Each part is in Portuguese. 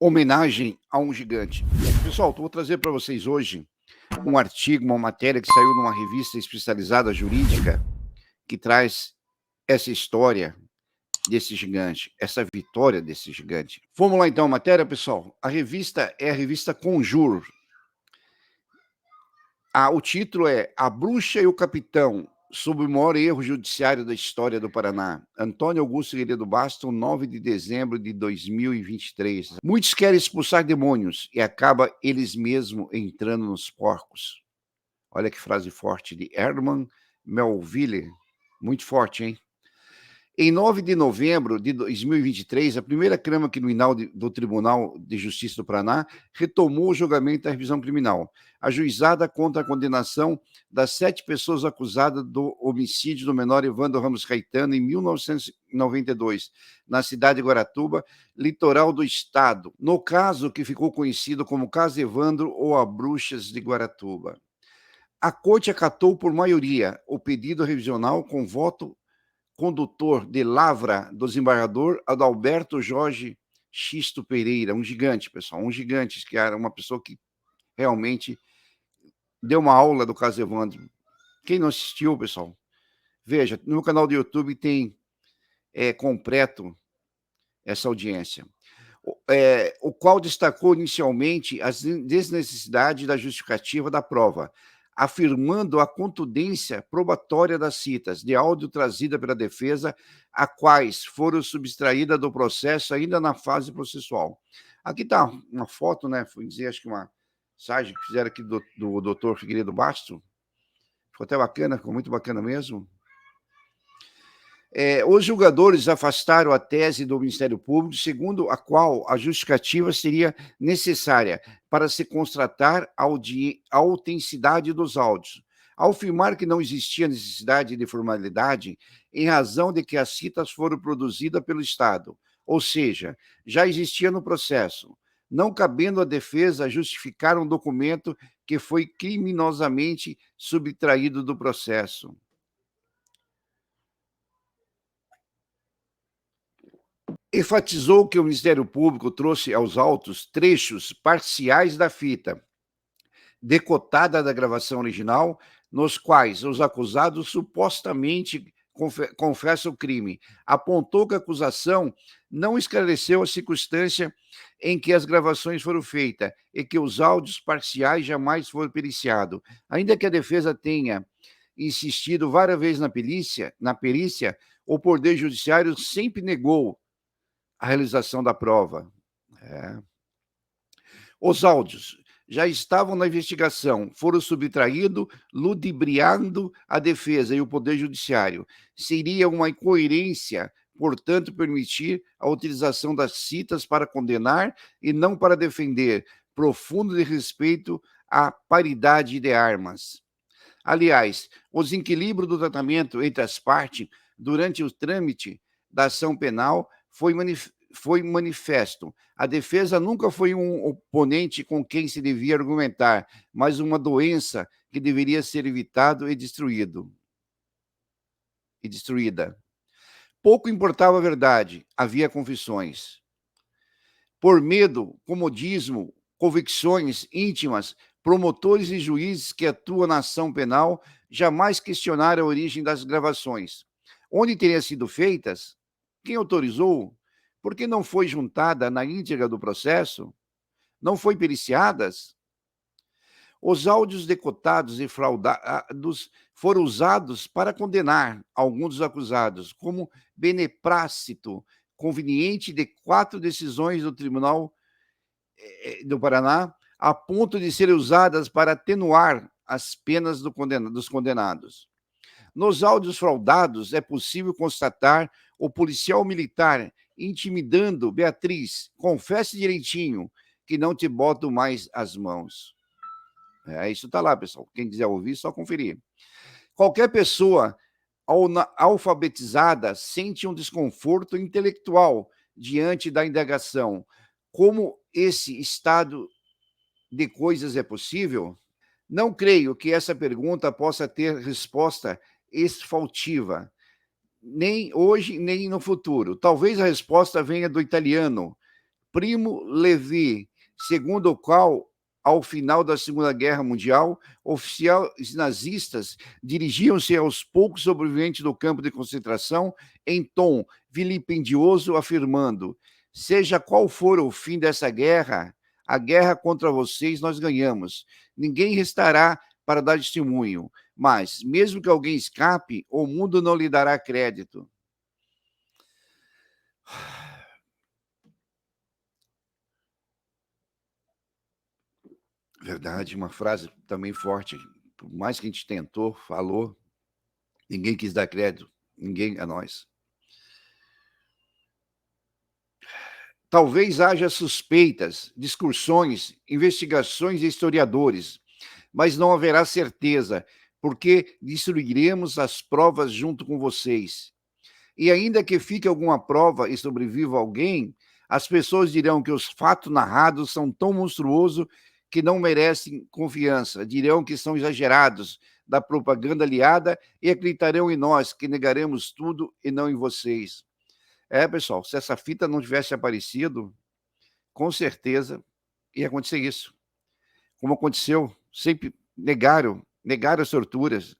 Homenagem a um gigante. Pessoal, vou trazer para vocês hoje um artigo, uma matéria que saiu numa revista especializada jurídica, que traz essa história desse gigante, essa vitória desse gigante. Vamos lá então, a matéria, pessoal. A revista é a revista Conjur. O título é A Bruxa e o Capitão, sob o maior erro judiciário da história do Paraná. Antônio Augusto Figueiredo Bastos, 9 de dezembro de 2023. Muitos querem expulsar demônios e acaba eles mesmos entrando nos porcos. Olha que frase forte de Herman Melville. Muito forte, hein? Em 9 de novembro de 2023, a primeira Câmara Criminal do Tribunal de Justiça do Paraná retomou o julgamento da revisão criminal. Ajuizada contra a condenação das 7 pessoas acusadas do homicídio do menor Evandro Ramos Caetano em 1992, na cidade de Guaratuba, litoral do estado, no caso que ficou conhecido como Caso Evandro ou a Bruxas de Guaratuba. A Corte acatou por maioria o pedido revisional com voto condutor de lavra do desembargador Adalberto Jorge Xisto Pereira, um gigante, pessoal, um gigante, que era uma pessoa que realmente deu uma aula do caso Evandro. Quem não assistiu, pessoal, veja, no meu canal do YouTube tem completo essa audiência. O qual destacou inicialmente a desnecessidade da justificativa da prova, afirmando a contundência probatória das citas de áudio trazida pela defesa, a quais foram subtraídas do processo ainda na fase processual. Aqui está uma foto, né? Foi dizer, acho que uma mensagem que fizeram aqui do doutor Figueiredo Bastos. Ficou até bacana, ficou muito bacana mesmo. Os julgadores afastaram a tese do Ministério Público, segundo a qual a justificativa seria necessária para se constatar a autenticidade dos áudios, ao afirmar que não existia necessidade de formalidade em razão de que as citas foram produzidas pelo Estado, ou seja, já existia no processo, não cabendo à defesa justificar um documento que foi criminosamente subtraído do processo. Enfatizou que o Ministério Público trouxe aos autos trechos parciais da fita, decotada da gravação original, nos quais os acusados supostamente confessam o crime. Apontou que a acusação não esclareceu a circunstância em que as gravações foram feitas e que os áudios parciais jamais foram periciados. Ainda que a defesa tenha insistido várias vezes na perícia, o Poder Judiciário sempre negou a realização da prova. Os áudios já estavam na investigação, foram subtraídos, ludibriando a defesa e o Poder Judiciário. Seria uma incoerência, portanto, permitir a utilização das citas para condenar e não para defender, profundo de respeito à paridade de armas. Aliás, o desequilíbrio do tratamento entre as partes durante o trâmite da ação penal foi manifesto. A defesa nunca foi um oponente com quem se devia argumentar, mas uma doença que deveria ser evitado e destruída. Pouco importava a verdade, havia confissões. Por medo, comodismo, convicções íntimas, promotores e juízes que atuam na ação penal jamais questionaram a origem das gravações. Onde teriam sido feitas? Quem autorizou? Por que não foi juntada na íntegra do processo? Não foi periciadas? Os áudios decotados e fraudados foram usados para condenar alguns dos acusados, como beneplácito conveniente de 4 decisões do Tribunal do Paraná, a ponto de serem usadas para atenuar as penas dos condenados. Nos áudios fraudados, é possível constatar o policial militar intimidando Beatriz: confesse direitinho que não te boto mais as mãos. Isso está lá, pessoal. Quem quiser ouvir, só conferir. Qualquer pessoa alfabetizada sente um desconforto intelectual diante da indagação. Como esse estado de coisas é possível? Não creio que essa pergunta possa ter resposta exaustiva, nem hoje, nem no futuro. Talvez a resposta venha do italiano Primo Levi, segundo o qual, ao final da Segunda Guerra Mundial, oficiais nazistas dirigiam-se aos poucos sobreviventes do campo de concentração em tom vilipendioso, afirmando: seja qual for o fim dessa guerra, a guerra contra vocês nós ganhamos. Ninguém restará para dar testemunho, mas, mesmo que alguém escape, o mundo não lhe dará crédito. Verdade, uma frase também forte. Por mais que a gente tentou, falou, ninguém quis dar crédito, ninguém a nós. Talvez haja suspeitas, discussões, investigações de historiadores, mas não haverá certeza, porque destruiremos as provas junto com vocês. E ainda que fique alguma prova e sobreviva alguém, as pessoas dirão que os fatos narrados são tão monstruosos que não merecem confiança, dirão que são exagerados da propaganda aliada e acreditarão em nós, que negaremos tudo e não em vocês. Pessoal, se essa fita não tivesse aparecido, com certeza ia acontecer isso. Como aconteceu, sempre negaram as torturas.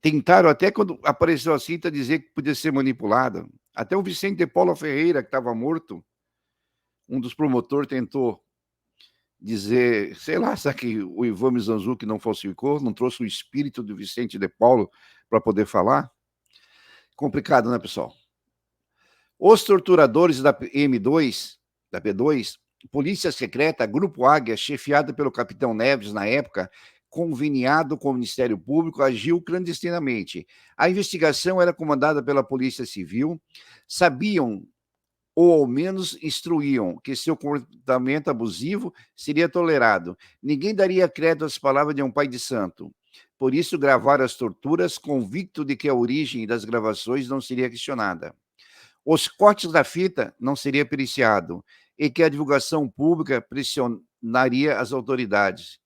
Tentaram até quando apareceu a cinta dizer que podia ser manipulada. Até o Vicente de Paula Ferreira, que estava morto, um dos promotores tentou dizer, sei lá, será que o Ivan Mizanzuki não falsificou, não trouxe o espírito do Vicente de Paulo para poder falar? Complicado, né, pessoal? Os torturadores da M2, da P2, Polícia Secreta, Grupo Águia, chefiado pelo capitão Neves na época, conveniado com o Ministério Público, agiu clandestinamente. A investigação era comandada pela Polícia Civil, sabiam, ou ao menos instruíam, que seu comportamento abusivo seria tolerado. Ninguém daria crédito às palavras de um pai de santo. Por isso, gravaram as torturas, convicto de que a origem das gravações não seria questionada. Os cortes da fita não seria periciado e que a divulgação pública pressionaria as autoridades.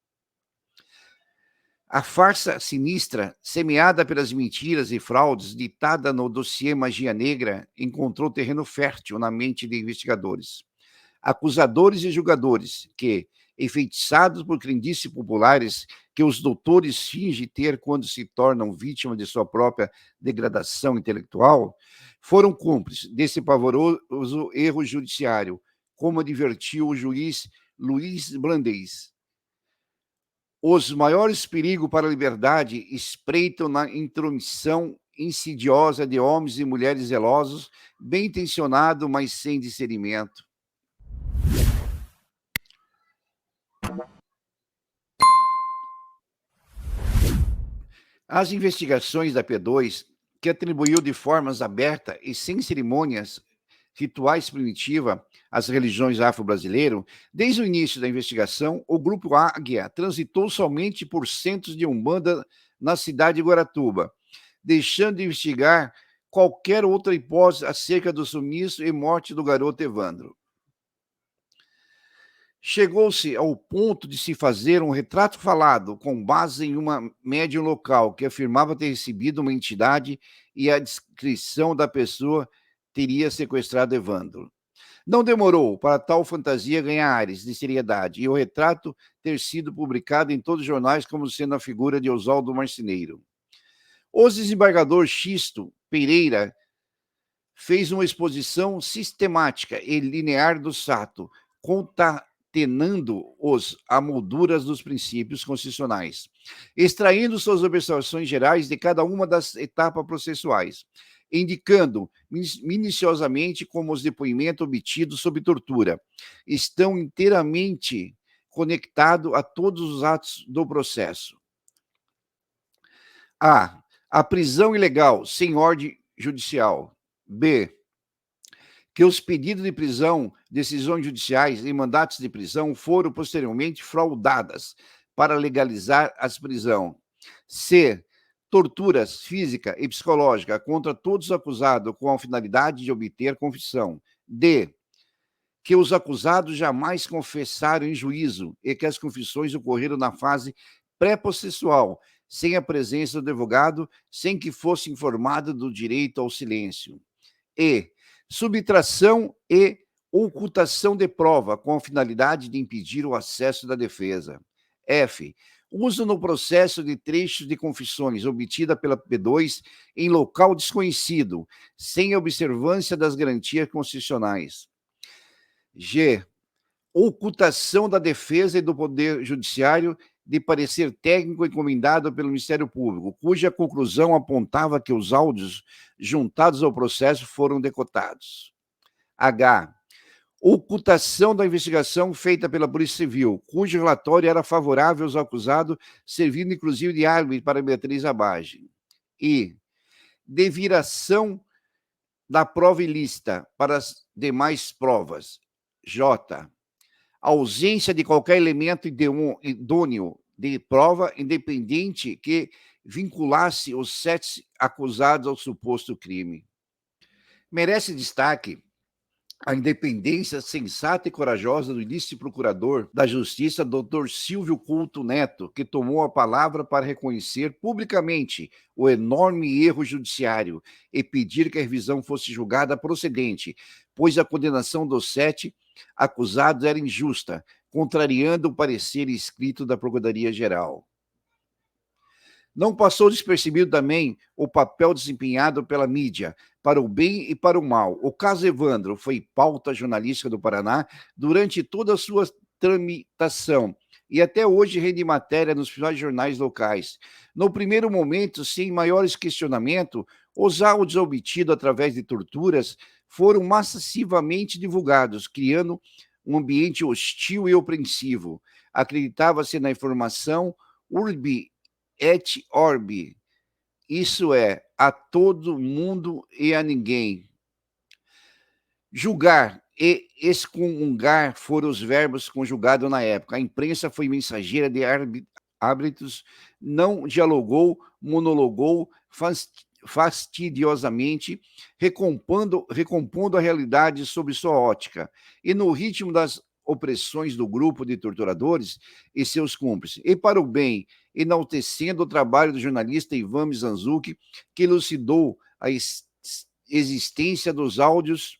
A farsa sinistra, semeada pelas mentiras e fraudes, ditada no dossiê Magia Negra, encontrou terreno fértil na mente de investigadores. Acusadores e julgadores que, enfeitiçados por crendices populares que os doutores fingem ter quando se tornam vítimas de sua própria degradação intelectual, foram cúmplices desse pavoroso erro judiciário, como advertiu o juiz Luiz Blandez. Os maiores perigos para a liberdade espreitam na intromissão insidiosa de homens e mulheres zelosos, bem intencionados, mas sem discernimento. As investigações da P2, que atribuiu de formas abertas e sem cerimônias rituais primitivas às religiões afro-brasileiras, desde o início da investigação, o Grupo Águia transitou somente por centros de Umbanda na cidade de Guaratuba, deixando de investigar qualquer outra hipótese acerca do sumiço e morte do garoto Evandro. Chegou-se ao ponto de se fazer um retrato falado com base em uma médium local que afirmava ter recebido uma entidade e a descrição da pessoa teria sequestrado Evandro. Não demorou para tal fantasia ganhar ares de seriedade e o retrato ter sido publicado em todos os jornais como sendo a figura de Oswaldo Marceneiro. O desembargador Xisto Pereira fez uma exposição sistemática e linear do fato, concatenando-os a molduras dos princípios constitucionais, extraindo suas observações gerais de cada uma das etapas processuais, indicando minuciosamente como os depoimentos obtidos sob tortura estão inteiramente conectados a todos os atos do processo. A. A prisão ilegal, sem ordem judicial. B. Que os pedidos de prisão, decisões judiciais e mandatos de prisão foram posteriormente fraudadas para legalizar as prisões. C. Torturas física e psicológica contra todos os acusados com a finalidade de obter confissão. D. Que os acusados jamais confessaram em juízo e que as confissões ocorreram na fase pré-processual, sem a presença do advogado, sem que fosse informado do direito ao silêncio. E. Subtração e Ocultação de prova com a finalidade de impedir o acesso da defesa. F. Uso no processo de trechos de confissões obtida pela P2 em local desconhecido, sem observância das garantias constitucionais. G. Ocultação da defesa e do Poder Judiciário de parecer técnico encomendado pelo Ministério Público, cuja conclusão apontava que os áudios juntados ao processo foram decotados. H. Ocultação da investigação feita pela Polícia Civil, cujo relatório era favorável aos acusados, servindo inclusive de árbitro para Beatriz Abage. I. Deviração da prova ilícita para as demais provas. J. Ausência de qualquer elemento idôneo de prova independente que vinculasse os 7 acusados ao suposto crime. Merece destaque a independência sensata e corajosa do ilícito procurador da Justiça, Dr. Silvio Couto Neto, que tomou a palavra para reconhecer publicamente o enorme erro judiciário e pedir que a revisão fosse julgada procedente, pois a condenação dos 7 acusados era injusta, contrariando o parecer escrito da Procuradoria-Geral. Não passou despercebido também o papel desempenhado pela mídia, para o bem e para o mal. O caso Evandro foi pauta jornalística do Paraná durante toda a sua tramitação e até hoje rende matéria nos principais jornais locais. No primeiro momento, sem maiores questionamentos, os áudios obtidos através de torturas foram massivamente divulgados, criando um ambiente hostil e opressivo. Acreditava-se na informação urbi et orbi, isso é, a todo mundo e a ninguém. Julgar e excomungar foram os verbos conjugados na época. A imprensa foi mensageira de árbitros, não dialogou, monologou fastidiosamente, recompondo a realidade sob sua ótica, e no ritmo das opressões do grupo de torturadores e seus cúmplices, e para o bem, enaltecendo o trabalho do jornalista Ivan Mizanzuki, que elucidou a existência dos áudios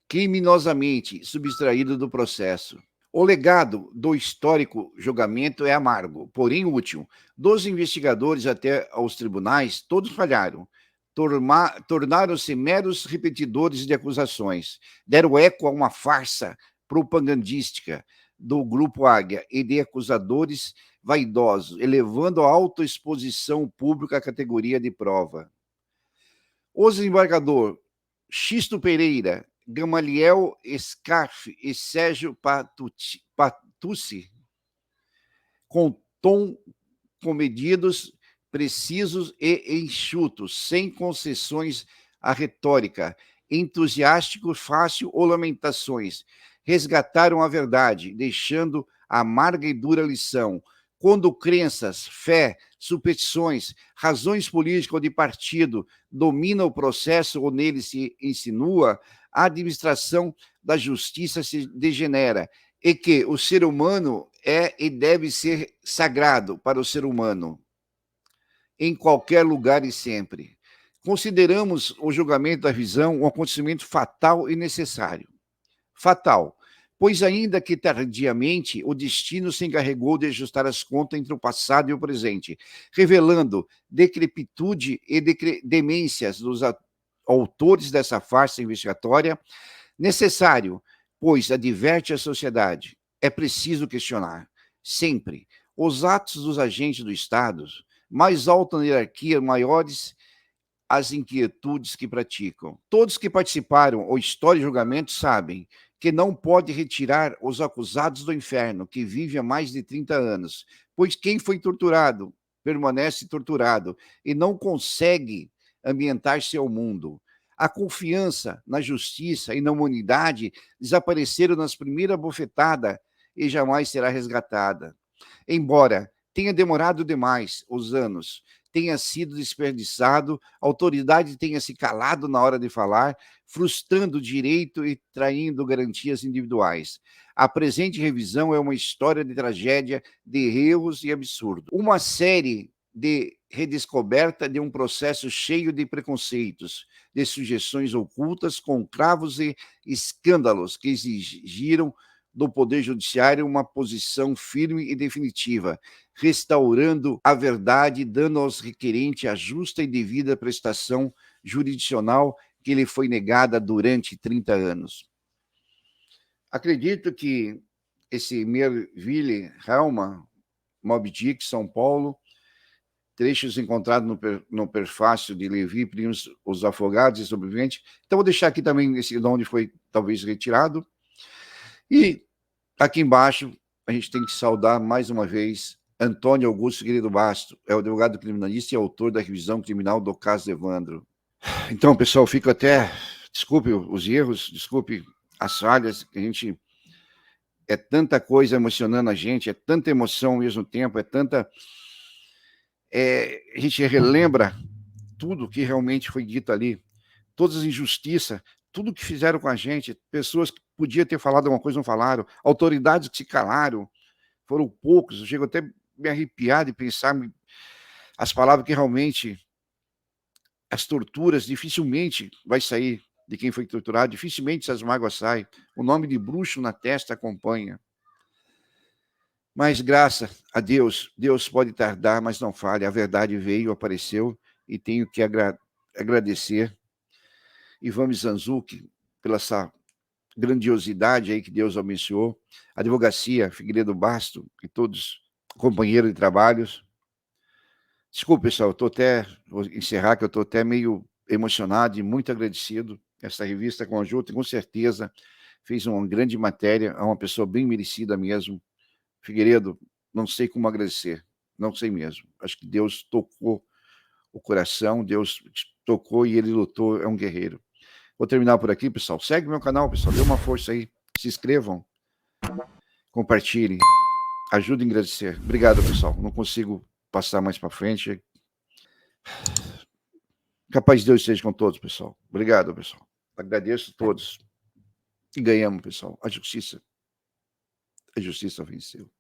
criminosamente subtraídos do processo. O legado do histórico julgamento é amargo, porém útil. Dos investigadores até aos tribunais, todos falharam. Tornaram-se meros repetidores de acusações. Deram eco a uma farsa propagandística do Grupo Águia e de acusadores vaidosos, elevando a autoexposição pública à categoria de prova. O desembargador Xisto Pereira, Gamaliel Scarf e Sérgio Patucci, com tom comedidos, precisos e enxutos, sem concessões à retórica, entusiástico, fácil ou lamentações, resgataram a verdade, deixando a amarga e dura lição. Quando crenças, fé, superstições, razões políticas ou de partido dominam o processo ou nele se insinua, a administração da justiça se degenera e que o ser humano é e deve ser sagrado para o ser humano, em qualquer lugar e sempre. Consideramos o julgamento da revisão um acontecimento fatal e necessário. Fatal, pois ainda que tardiamente, o destino se encarregou de ajustar as contas entre o passado e o presente, revelando decrepitude e demências dos autores dessa farsa investigatória. Necessário, pois adverte a sociedade, é preciso questionar, sempre, os atos dos agentes do Estado, mais alta na hierarquia, maiores as inquietudes que praticam. Todos que participaram ou história de julgamento sabem que não pode retirar os acusados do inferno, que vive há mais de 30 anos, pois quem foi torturado permanece torturado e não consegue ambientar-se ao mundo. A confiança na justiça e na humanidade desapareceram nas primeiras bofetadas e jamais será resgatada. Embora tenha demorado demais os anos, tenha sido desperdiçado, a autoridade tenha se calado na hora de falar, frustrando o direito e traindo garantias individuais. A presente revisão é uma história de tragédia, de erros e absurdo. Uma série de redescoberta de um processo cheio de preconceitos, de sugestões ocultas, conclavos e escândalos que exigiram do Poder Judiciário uma posição firme e definitiva, restaurando a verdade, dando aos requerentes a justa e devida prestação jurisdicional que lhe foi negada durante 30 anos. Acredito que esse Merville Helma, Moby Dick, São Paulo, trechos encontrados no prefácio de Levi, Primos, Os Afogados e Sobreviventes. Então, vou deixar aqui também esse de onde foi talvez retirado. E aqui embaixo, a gente tem que saudar mais uma vez Antônio Augusto Figueiredo Basto, é o advogado criminalista e autor da revisão criminal do caso Evandro. Então, pessoal, fico até... Desculpe os erros, desculpe as falhas, que a gente... É tanta coisa emocionando a gente, é tanta emoção ao mesmo tempo, é tanta... a gente relembra tudo que realmente foi dito ali, todas as injustiças, tudo que fizeram com a gente, pessoas que podiam ter falado alguma coisa não falaram, autoridades que se calaram, foram poucos, eu chego até a me arrepiar de pensar as palavras que realmente, as torturas, dificilmente vai sair de quem foi torturado, dificilmente essas mágoas saem, o nome de bruxo na testa acompanha. Mas graças a Deus, Deus pode tardar, mas não falha, a verdade veio, apareceu, e tenho que agradecer Ivan Mizanzuki pela essa grandiosidade aí que Deus abençoou, a advocacia Figueiredo Basto e todos companheiros de trabalhos. Desculpe, pessoal, vou encerrar, que eu estou até meio emocionado e muito agradecido. Essa revista conjunta, com certeza, fez uma grande matéria, é uma pessoa bem merecida mesmo. Figueiredo, não sei como agradecer, não sei mesmo. Acho que Deus tocou o coração, Deus tocou e ele lutou, é um guerreiro. Vou terminar por aqui, pessoal. Segue meu canal, pessoal, dê uma força aí, se inscrevam, compartilhem, ajudem a agradecer. Obrigado, pessoal, não consigo passar mais para frente. Capaz de Deus esteja com todos, pessoal. Obrigado, pessoal. Agradeço a todos. E ganhamos, pessoal. A justiça venceu.